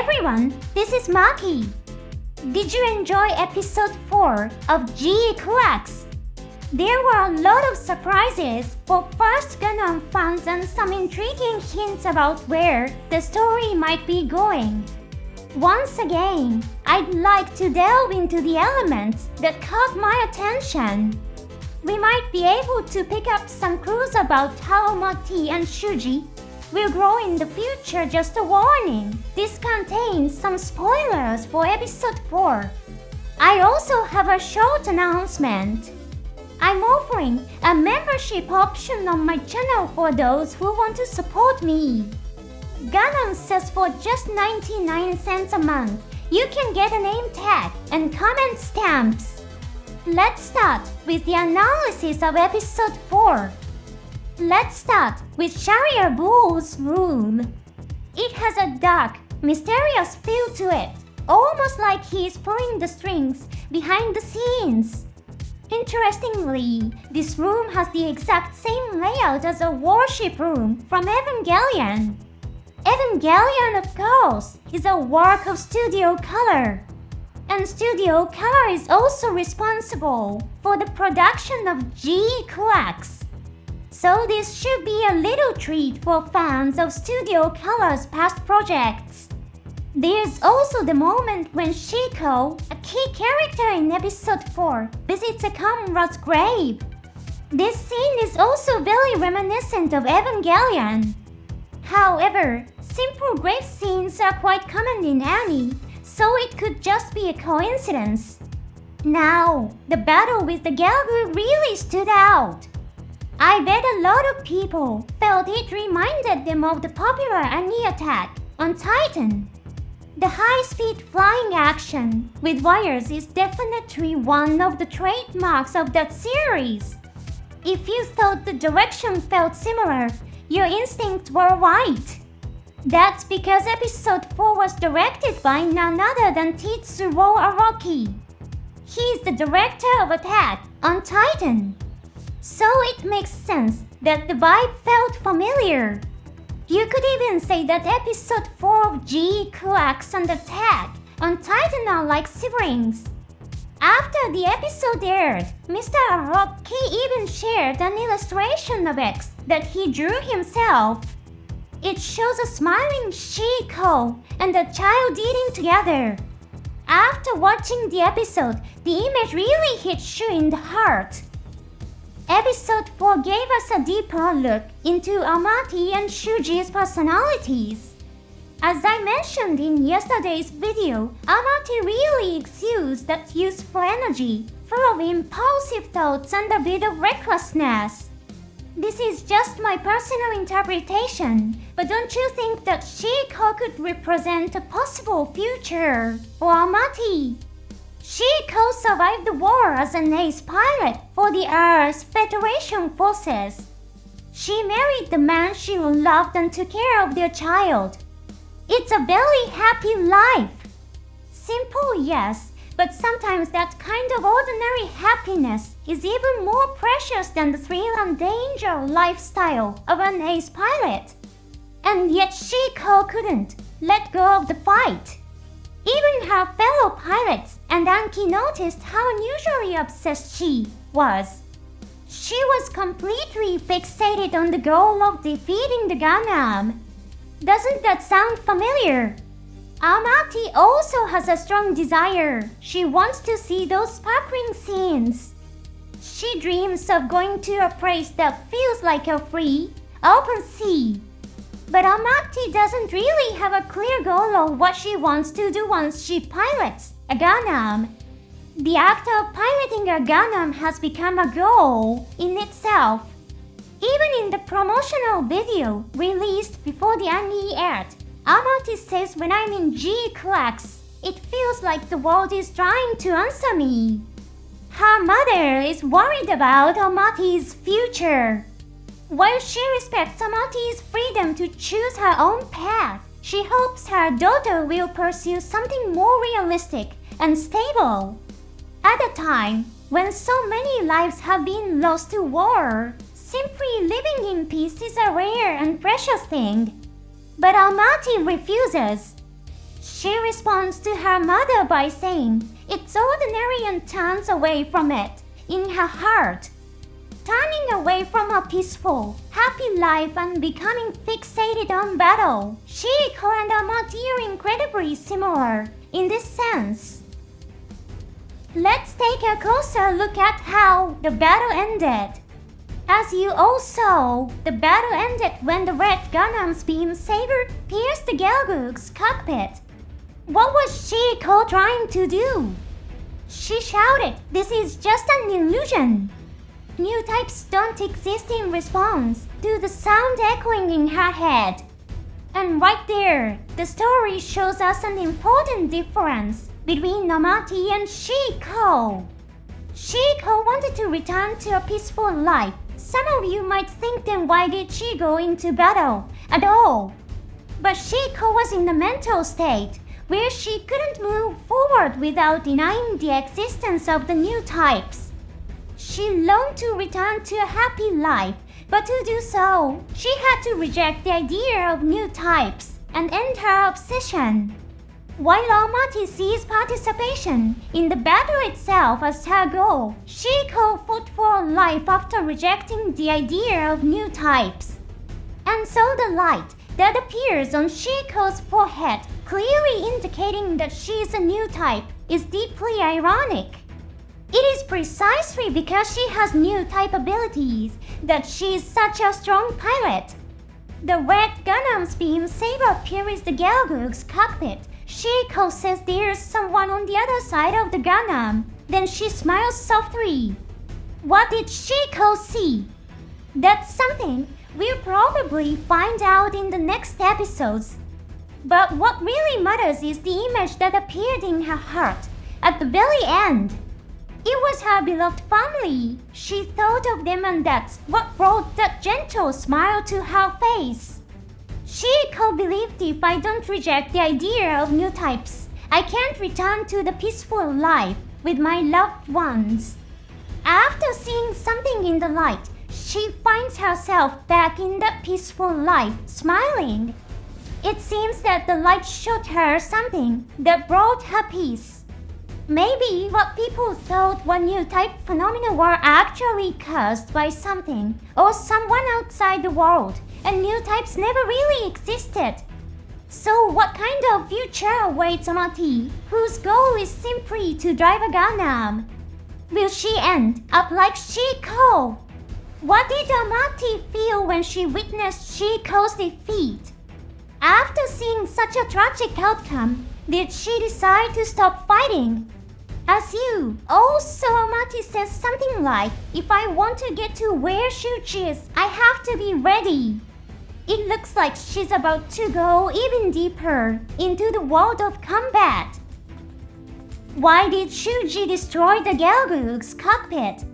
everyone, this is Maki. Did you enjoy episode 4 of GQuuuuuuX? There were a lot of surprises for first Gundam fans and some intriguing hints about where the story might be going. Once again, I'd like to delve into the elements that caught my attention. We might be able to pick up some clues about how Maki and Shuji will grow in the future. Just a warning, this contains some spoilers for episode 4. I also have a short announcement. I'm offering a membership option on my channel for those who want to support me. Gundam says for just 99 cents a month, you can get a name tag and comment stamps. Let's start with the analysis of episode 4. Let's start with Sharia Bull's room. It has a dark, mysterious feel to it, almost like he is pulling the strings behind the scenes. Interestingly, this room has the exact same layout as a worship room from Evangelion. Evangelion, of course, is a work of Studio Color. And Studio Color is also responsible for the production of GQuuuuuuX. So this should be a little treat for fans of Studio Color's past projects. There's also the moment when Shiiko, a key character in episode 4, visits a comrade's grave. This scene is also very reminiscent of Evangelion. However, simple grave scenes are quite common in anime, so it could just be a coincidence. Now, the battle with the Galgu really stood out. I bet a lot of people felt it reminded them of the popular anime attack on Titan. The high-speed flying action with wires is definitely one of the trademarks of that series. If you thought the direction felt similar, your instincts were right. That's because episode 4 was directed by none other than Tetsuro Araki. He's the director of Attack on Titan. So it makes sense that the vibe felt familiar. You could even say that episode 4 of GQuuuuuuX and Attack on Titan are like siblings. After the episode aired, Mr. Araki even shared an illustration of X that he drew himself. It shows a smiling Shiiko and a child eating together. After watching the episode, the image really hits you in the heart. Episode 4 gave us a deeper look into Amate and Shuji's personalities. As I mentioned in yesterday's video, Amate really exudes that youthful energy, full of impulsive thoughts and a bit of recklessness. This is just my personal interpretation, but don't you think that Shiiko could represent a possible future for Amate? Shiiko survived the war as an ace pilot for the Earth's Federation forces. She married the man she loved and took care of their child. It's a very happy life. Simple, yes, but sometimes that kind of ordinary happiness is even more precious than the thrill and danger lifestyle of an ace pilot. And yet Shiiko couldn't let go of the fight. Even her fellow pilots and Anki noticed how unusually obsessed she was. She was completely fixated on the goal of defeating the Gundam. Doesn't that sound familiar? Amate also has a strong desire. She wants to see those sparkling scenes. She dreams of going to a place that feels like a free, open sea. But Amate doesn't really have a clear goal of what she wants to do once she pilots a Gundam. The act of piloting a Gundam has become a goal in itself. Even in the promotional video released before the anime aired, Amate says, "When I'm in GQuuuuuuX, it feels like the world is trying to answer me." Her mother is worried about Amate's future. While she respects Amate's freedom to choose her own path, she hopes her daughter will pursue something more realistic and stable. At a time when so many lives have been lost to war, simply living in peace is a rare and precious thing. But Amate refuses. She She responds to her mother by saying it's ordinary and turns away from it in her heart. Turning away from a peaceful, happy life and becoming fixated on battle, Shiiko and Amate are incredibly similar in this sense. Let's take a closer look at how the battle ended. As you all saw, the battle ended when the red Gundam's beam saber pierced the Gelgoog's cockpit. What was Shiiko trying to do? She shouted, "This is just an illusion." Newtypes don't exist in response to the sound echoing in her head. And right there, the story shows us an important difference between Amate and Shiiko. Shiiko wanted to return to a peaceful life. Some of you might think, then why did she go into battle at all? But Shiiko was in a mental state where she couldn't move forward without denying the existence of the new types. She longed to return to a happy life, but to do so, she had to reject the idea of new types and end her obsession. While Amate sees participation in the battle itself as her goal, Shiiko fought for life after rejecting the idea of new types. And so the light that appears on Shiiko's forehead, clearly indicating that she is a new type, is deeply ironic. It is precisely because she has new type abilities that she is such a strong pilot. The red Gundam's beam saber pierces the Gelgoog's cockpit. Shiiko says there's someone on the other side of the Gundam. Then she smiles softly. What did Shiiko see? That's something we'll probably find out in the next episodes. But what really matters is the image that appeared in her heart at the very end. It was her beloved family. She thought of them, and that's what brought that gentle smile to her face. Shiiko believed if I don't reject the idea of new types, I can't return to the peaceful life with my loved ones. After seeing something in the light, she finds herself back in that peaceful life, smiling. It seems that the light showed her something that brought her peace. Maybe what people thought were new type phenomena were actually caused by something or someone outside the world, and new types never really existed. So what kind of future awaits Amate, whose goal is simply to drive a Gundam? Will she end up like Shiiko? What did Amate feel when she witnessed Shiiko's defeat? After seeing such a tragic outcome, did she decide to stop fighting? As you also, Amate says something like, if I want to get to where Shuji is, I have to be ready. It looks like she's about to go even deeper into the world of combat. Why did Shuji destroy the Gelgoog's cockpit?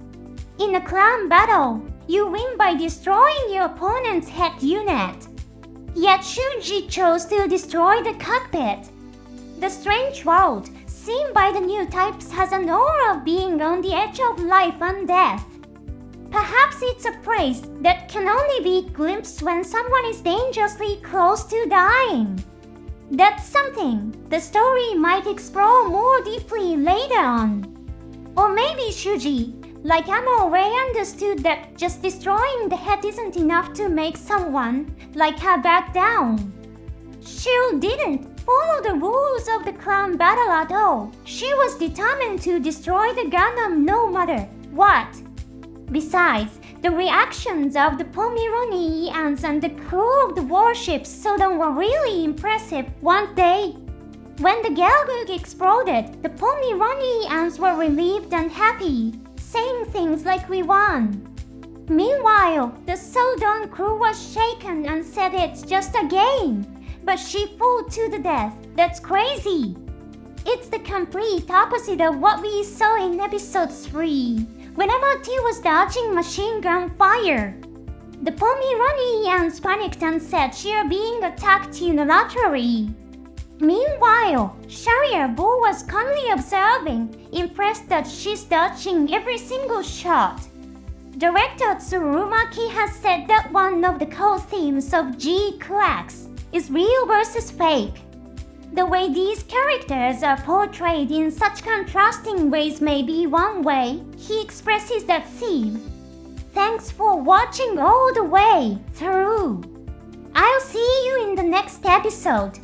In a clan battle, you win by destroying your opponent's head unit. Yet Shuji chose to destroy the cockpit. The strange world seen by the new types has an aura of being on the edge of life and death. Perhaps it's a place that can only be glimpsed when someone is dangerously close to dying. That's something the story might explore more deeply later on. Or maybe Shuji, like Amore, understood that just destroying the head isn't enough to make someone like her back down. She didn't follow the rules of the clan battle at all. She was determined to destroy the Gundam no matter what. Besides, the reactions of the Pomeranians ants and the crew of the warship Sodom were really impressive, weren't they? When the Gelgoog exploded, the Pomeranian ants were relieved and happy, saying things like we won. Meanwhile, the Sodom crew was shaken and said it's just a game. But she fought to the death. That's crazy. It's the complete opposite of what we saw in episode 3, when Amate was dodging machine gun fire. The Pomeranians panicked and said she are being attacked unilaterally. Meanwhile, Sharia Bull was calmly observing, impressed that she's dodging every single shot. Director Maki has said that one of the core themes of GQuuuuuX is real versus fake. The way these characters are portrayed in such contrasting ways may be one way he expresses that theme. Thanks for watching all the way through. I'll see you in the next episode.